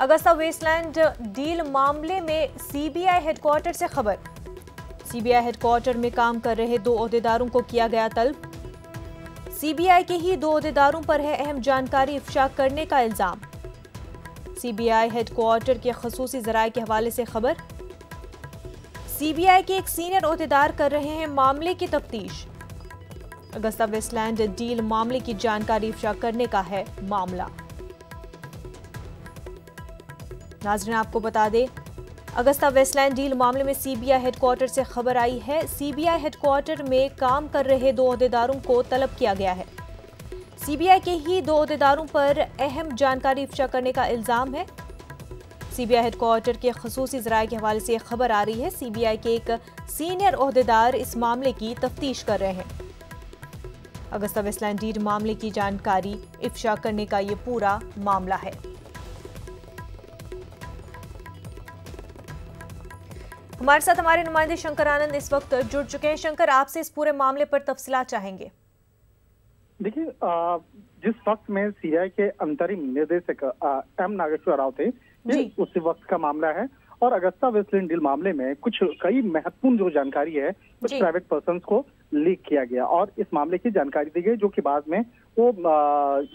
Agusta Westland deal मामले में CBI headquarter से खबर। सीबीआई हेडक्वार्टर में काम कर रहे 2 ओहदेदारों को किया गया तलब। सीबीआई के ही 2 ओहदेदारों पर है अहम जानकारी इफ्शा करने का इल्जाम। सीबीआई हेडक्वार्टर के खसूसी जराये के हवाले से खबर। सीबीआई के एक सीनियर ओहदेदार कर रहे हैं मामले की तफ्तीश। अगस्ता वेस्टलैंड डील मामले की जानकारी इफ्शा करने का है मामला। नाज़रीन, आपको बता दें, अगस्ता वेस्टलैंड डील मामले में सीबीआई हेडक्वार्टर से खबर आई है। सीबीआई हेडक्वार्टर में काम कर रहे 2 ओहदेदारों को तलब किया गया है। सीबीआई के ही 2 ओहदेदारों पर अहम जानकारी इफ्शा करने का इल्जाम है। सीबीआई हेडक्वार्टर के खसूसी ज़राए के हवाले से खबर आ रही है। सीबीआई के एक सीनियर ओहदेदार इस मामले की तफ्तीश कर रहे हैं। अगस्ता वेस्टलैंड डील मामले की जानकारी इफ्शा करने का ये पूरा मामला है। हमारे साथ हमारे नुमाइंदे शंकर आनंद इस वक्त जुड़ चुके हैं। शंकर, आपसे इस पूरे मामले पर तफसीलात चाहेंगे। देखिए, जिस वक्त में सीबीआई के अंतरिम निर्देशक एम नागेश्वर राव थे, ये उसी वक्त का मामला है। और अगस्ता वेस्टलैंड डील मामले में कई महत्वपूर्ण जो जानकारी है कुछ प्राइवेट पर्संस को लीक किया गया और इस मामले की जानकारी दी गई, जो कि बाद में वो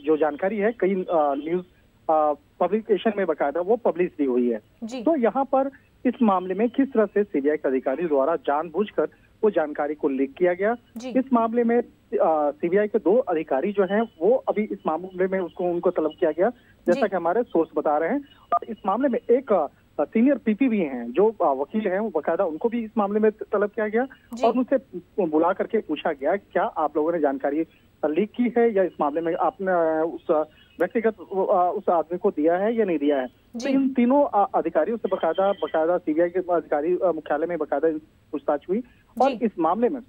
जो जानकारी है कई न्यूज पब्लिकेशन में बकायदा वो पब्लिश भी हुई है। तो यहाँ पर इस मामले में किस तरह से सीबीआई के अधिकारी द्वारा जानबूझकर वो जानकारी को लीक किया गया। इस मामले में सीबीआई के 2 अधिकारी जो हैं वो अभी इस मामले में उनको तलब किया गया, जैसा कि हमारे सोर्स बता रहे हैं। और इस मामले में एक सीनियर पीपी भी हैं जो वकील हैं, वो बकायदा उनको भी इस मामले में तलब किया गया और उनसे बुला करके पूछा गया क्या आप लोगों ने जानकारी लीक की है या इस मामले में आपने उस व्यक्तिगत उस आदमी को दिया है या नहीं दिया है। तो इन तीनों अधिकारियों से बकायदा सीबीआई के अधिकारी मुख्यालय में बकायदा पूछताछ हुई और इस मामले में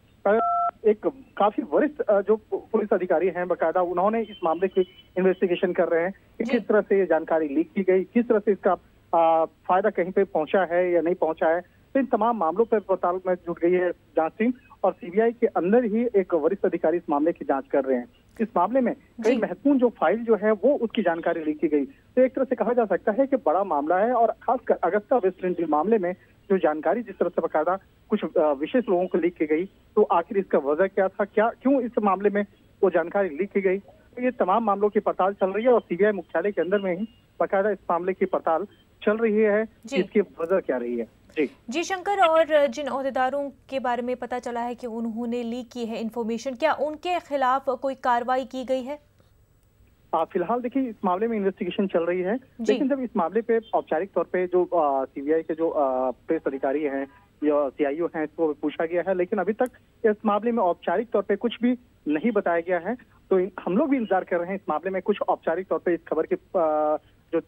एक काफी वरिष्ठ जो पुलिस अधिकारी हैं बकायदा उन्होंने इस मामले की इन्वेस्टिगेशन कर रहे हैं कि किस तरह से ये जानकारी लीक की गई, किस तरह से इसका फायदा कहीं पे पहुंचा है या नहीं पहुंचा है। तो इन तमाम मामलों पर पड़ताल में जुट गई है जांच टीम और सीबीआई के अंदर ही एक वरिष्ठ अधिकारी इस मामले की जांच कर रहे हैं। इस मामले में कई महत्वपूर्ण जो फाइल जो है वो उसकी जानकारी लीक की गई। तो एक तरह से कहा जा सकता है कि बड़ा मामला है और खासकर अगस्ता वेस्टलैंड डील मामले में जो जानकारी जिस तरह से बकायदा कुछ विशेष लोगों को लीक की गई, तो आखिर इसका वजह क्या था, क्यों इस मामले में वो जानकारी लीक की गई। तो ये तमाम मामलों की पड़ताल चल रही है और सीबीआई मुख्यालय के अंदर में ही बकायदा इस मामले की पड़ताल चल रही है, इसकी वजह क्या रही है। जी शंकर, और जिन ओहदेदारों के बारे में पता चला है कि उन्होंने लीक की है इन्फॉर्मेशन, क्या उनके खिलाफ कोई कार्रवाई की गई है? फिलहाल देखिए इस मामले में इन्वेस्टिगेशन चल रही है, लेकिन जब इस मामले पे औपचारिक तौर पे जो सीबीआई के जो प्रेस अधिकारी हैं या सीआईओ हैं इसको पूछा गया है, लेकिन अभी तक इस मामले में औपचारिक तौर पे कुछ भी नहीं बताया गया है। तो हम लोग भी इंतजार कर रहे हैं इस मामले में कुछ औपचारिक तौर पे इस खबर के जो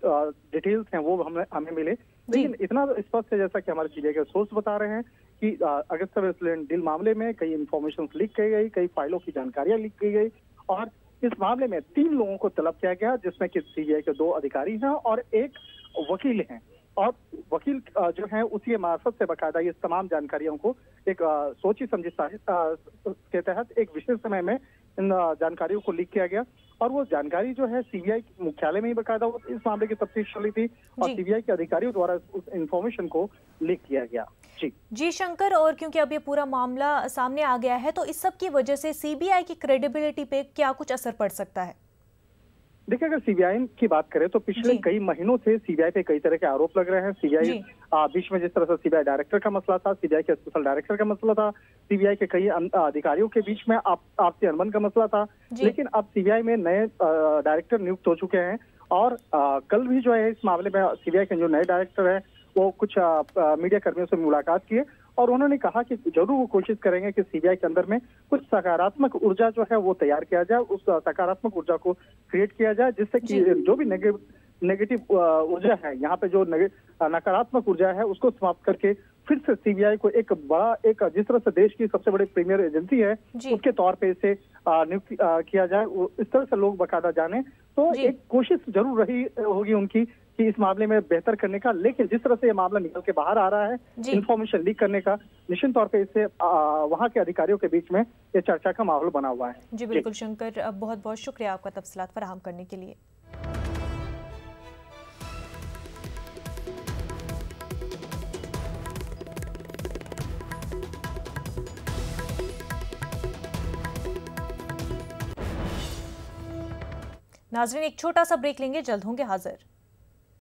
डिटेल्स हैं वो हमें मिले। लेकिन इतना स्पष्ट है जैसा कि हमारे सीबीआई के सोर्स बता रहे हैं कि अगस्ता वेस्टलैंड डील मामले में कई इंफॉर्मेशन लीक की गई, कई फाइलों की जानकारियां लीक की गई और इस मामले में 3 लोगों को तलब किया गया, जिसमें कि सीबीआई के 2 अधिकारी हैं और एक वकील हैं। और वकील जो है उसी मार्फत से बकायदा ये तमाम जानकारियों को एक सोची समझी साजिश के तहत एक विशेष समय में इन जानकारियों को लीक किया गया और वो जानकारी जो है सीबीआई मुख्यालय में ही बकायदा इस मामले की तफ्तीश चल रही थी और सीबीआई के अधिकारियों द्वारा उस इंफॉर्मेशन को लीक किया गया। जी शंकर, और क्योंकि अब ये पूरा मामला सामने आ गया है तो इस सब की वजह से सीबीआई की क्रेडिबिलिटी पे क्या कुछ असर पड़ सकता है? देखिए, अगर सीबीआई की बात करें तो पिछले कई महीनों से सीबीआई पे कई तरह के आरोप लग रहे हैं। सीबीआई बीच में जिस तरह से सीबीआई डायरेक्टर का मसला था, सीबीआई के स्पेशल डायरेक्टर का मसला था, सीबीआई के कई अधिकारियों के बीच में आपसी अनबन का मसला था, लेकिन अब सीबीआई में नए डायरेक्टर नियुक्त हो चुके हैं और कल भी जो है इस मामले में सीबीआई के जो नए डायरेक्टर है वो कुछ मीडिया कर्मियों से मुलाकात किए और उन्होंने कहा कि जरूर वो कोशिश करेंगे कि सीबीआई के अंदर में कुछ सकारात्मक ऊर्जा जो है वो तैयार किया जाए, उस सकारात्मक ऊर्जा को क्रिएट किया जाए, जिससे कि जो भी नेगेटिव ऊर्जा है, यहाँ पे जो नकारात्मक ऊर्जा है उसको समाप्त करके फिर से सीबीआई को एक जिस तरह से देश की सबसे बड़ी प्रीमियर एजेंसी है उसके तौर पे इसे नियुक्त किया जाए, इस तरह से लोग बकायदा जाने। तो एक कोशिश जरूर रही होगी उनकी कि इस मामले में बेहतर करने का, लेकिन जिस तरह से ये मामला निकल के बाहर आ रहा है इंफॉर्मेशन लीक करने का, निश्चित तौर पे इससे वहां के अधिकारियों के बीच में ये चर्चा का माहौल बना हुआ है। जी बिल्कुल शंकर, बहुत बहुत शुक्रिया आपका तफसीलात फराहम करने के लिए। नाजरीन, एक छोटा सा ब्रेक लेंगे, जल्द होंगे हाजिर।